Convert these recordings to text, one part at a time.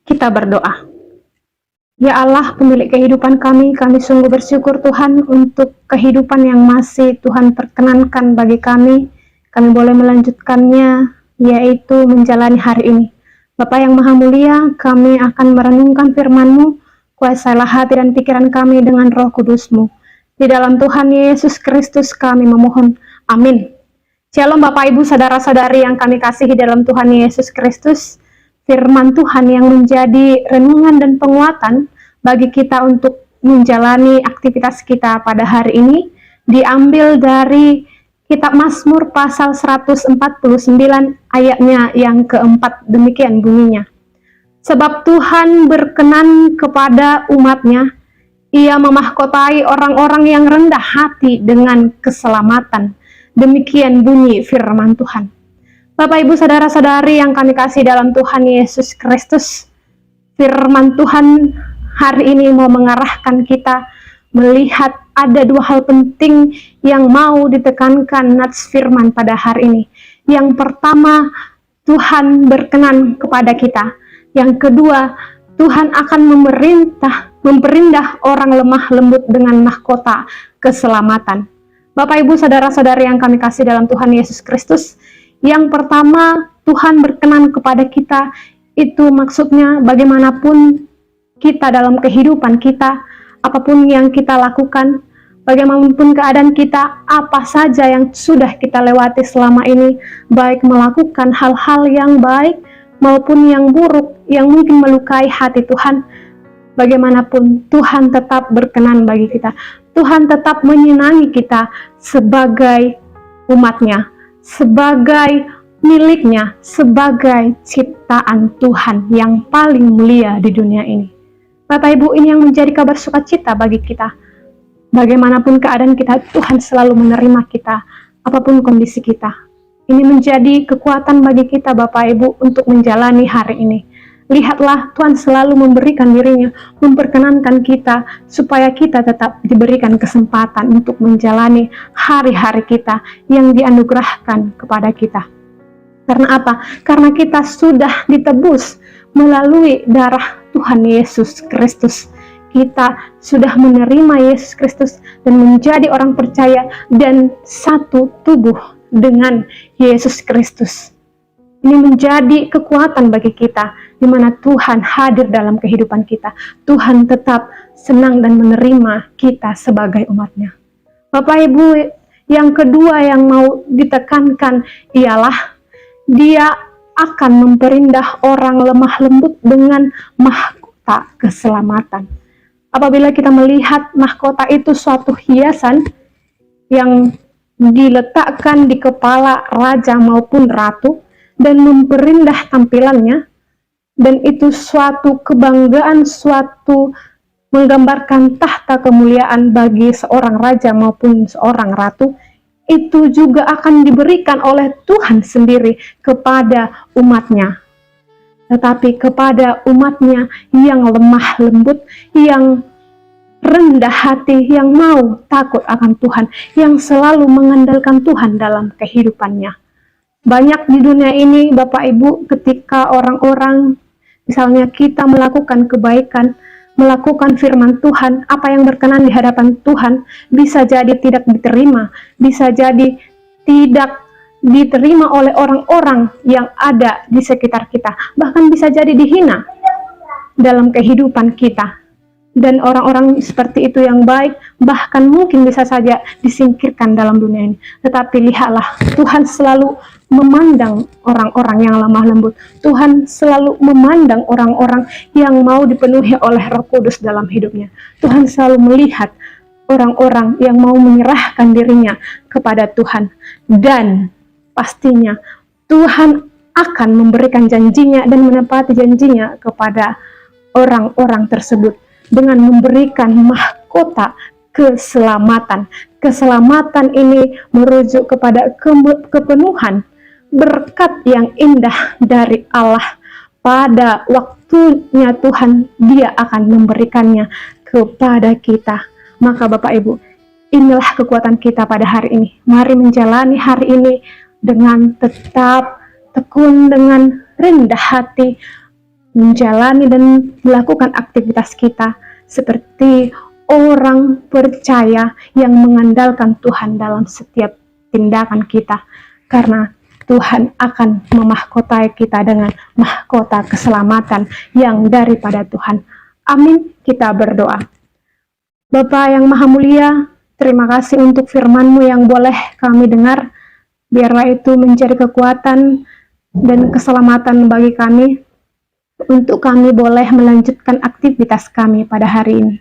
Kita berdoa. Ya Allah, pemilik kehidupan kami sungguh bersyukur Tuhan untuk kehidupan yang masih Tuhan perkenankan bagi kami. Kami boleh melanjutkannya, yaitu menjalani hari ini. Bapa yang Maha Mulia, kami akan merenungkan firman-Mu. Kuasailah hati dan pikiran kami dengan Roh Kudus-Mu. Di dalam Tuhan Yesus Kristus kami memohon. Amin. Shalom Bapak Ibu saudara-saudari yang kami kasihi dalam Tuhan Yesus Kristus. Firman Tuhan yang menjadi renungan dan penguatan bagi kita untuk menjalani aktivitas kita pada hari ini diambil dari kitab Mazmur pasal 149 ayatnya yang keempat, demikian bunyinya. Sebab Tuhan berkenan kepada umat-Nya, Ia memahkotai orang-orang yang rendah hati dengan keselamatan. Demikian bunyi firman Tuhan. Bapak Ibu saudara-saudari yang kami kasih dalam Tuhan Yesus Kristus, firman Tuhan hari ini mau mengarahkan kita melihat ada dua hal penting yang mau ditekankan nats firman pada hari ini. Yang pertama, Tuhan berkenan kepada kita. Yang kedua, Tuhan akan memperindah orang lemah lembut dengan mahkota keselamatan. Bapak Ibu saudara-saudari yang kami kasih dalam Tuhan Yesus Kristus, yang pertama, Tuhan berkenan kepada kita, itu maksudnya bagaimanapun kita dalam kehidupan kita, apapun yang kita lakukan, bagaimanapun keadaan kita, apa saja yang sudah kita lewati selama ini, baik melakukan hal-hal yang baik maupun yang buruk, yang mungkin melukai hati Tuhan, bagaimanapun Tuhan tetap berkenan bagi kita. Tuhan tetap menyenangi kita sebagai umat-Nya, sebagai milik-Nya, sebagai ciptaan Tuhan yang paling mulia di dunia ini. Bapak Ibu, ini yang menjadi kabar sukacita bagi kita. Bagaimanapun keadaan kita, Tuhan selalu menerima kita, apapun kondisi kita. Ini menjadi kekuatan bagi kita Bapak Ibu untuk menjalani hari ini. Lihatlah, Tuhan selalu memberikan diri-Nya, memperkenankan kita, supaya kita tetap diberikan kesempatan untuk menjalani hari-hari kita yang dianugerahkan kepada kita. Karena apa? Karena kita sudah ditebus melalui darah Tuhan Yesus Kristus. Kita sudah menerima Yesus Kristus dan menjadi orang percaya dan satu tubuh dengan Yesus Kristus. Ini menjadi kekuatan bagi kita, di mana Tuhan hadir dalam kehidupan kita. Tuhan tetap senang dan menerima kita sebagai umat-Nya. Bapak Ibu, yang kedua yang mau ditekankan ialah Dia akan memperindah orang lemah lembut dengan mahkota keselamatan. Apabila kita melihat mahkota itu suatu hiasan yang diletakkan di kepala raja maupun ratu, dan memperindah tampilannya, dan itu suatu kebanggaan, suatu menggambarkan tahta kemuliaan bagi seorang raja maupun seorang ratu, itu juga akan diberikan oleh Tuhan sendiri kepada umat-Nya. Tetapi kepada umat-Nya yang lemah lembut, yang rendah hati, yang mau takut akan Tuhan, yang selalu mengandalkan Tuhan dalam kehidupannya. Banyak di dunia ini Bapak Ibu, ketika orang-orang, misalnya kita melakukan kebaikan, melakukan firman Tuhan, apa yang berkenan di hadapan Tuhan, bisa jadi tidak diterima, bisa jadi tidak diterima oleh orang-orang yang ada di sekitar kita, bahkan bisa jadi dihina dalam kehidupan kita. Dan orang-orang seperti itu yang baik, bahkan mungkin bisa saja disingkirkan dalam dunia ini. Tetapi lihatlah, Tuhan selalu memandang orang-orang yang lemah lembut. Tuhan selalu memandang orang-orang yang mau dipenuhi oleh Roh Kudus dalam hidupnya. Tuhan selalu melihat orang-orang yang mau menyerahkan dirinya kepada Tuhan. Dan pastinya Tuhan akan memberikan janjinya dan menepati janjinya kepada orang-orang tersebut dengan memberikan mahkota keselamatan. Keselamatan ini merujuk kepada kepenuhan berkat yang indah dari Allah. Pada waktunya Tuhan, Dia akan memberikannya kepada kita. Maka Bapak Ibu, inilah kekuatan kita pada hari ini. Mari menjalani hari ini dengan tetap tekun, dengan rendah hati, menjalani dan melakukan aktivitas kita seperti orang percaya yang mengandalkan Tuhan dalam setiap tindakan kita, karena Tuhan akan memahkotai kita dengan mahkota keselamatan yang daripada Tuhan. Amin. Kita berdoa. Bapa yang Maha Mulia, terima kasih untuk firman-Mu yang boleh kami dengar. Biarlah itu menjadi kekuatan dan keselamatan bagi kami, untuk kami boleh melanjutkan aktivitas kami pada hari ini.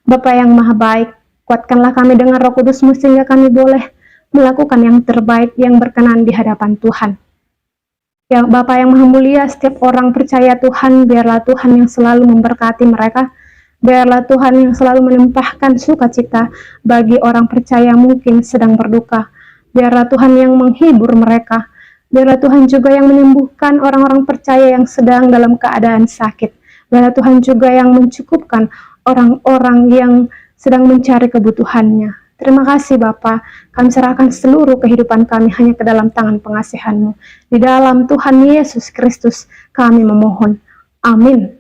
Bapa yang Maha Baik, kuatkanlah kami dengan Roh Kudus-Mu sehingga kami boleh melakukan yang terbaik yang berkenan di hadapan Tuhan. Yang Bapa yang Maha Mulia, setiap orang percaya Tuhan, biarlah Tuhan yang selalu memberkati mereka. Biarlah Tuhan yang selalu melimpahkan sukacita bagi orang percaya yang mungkin sedang berduka. Biarlah Tuhan yang menghibur mereka. Biarlah Tuhan juga yang menyembuhkan orang-orang percaya yang sedang dalam keadaan sakit. Biarlah Tuhan juga yang mencukupkan orang-orang yang sedang mencari kebutuhannya. Terima kasih Bapa, kami serahkan seluruh kehidupan kami hanya ke dalam tangan pengasihan-Mu. Di dalam Tuhan Yesus Kristus kami memohon. Amin.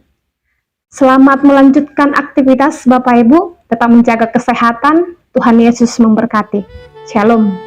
Selamat melanjutkan aktivitas Bapak Ibu, tetap menjaga kesehatan. Tuhan Yesus memberkati. Shalom.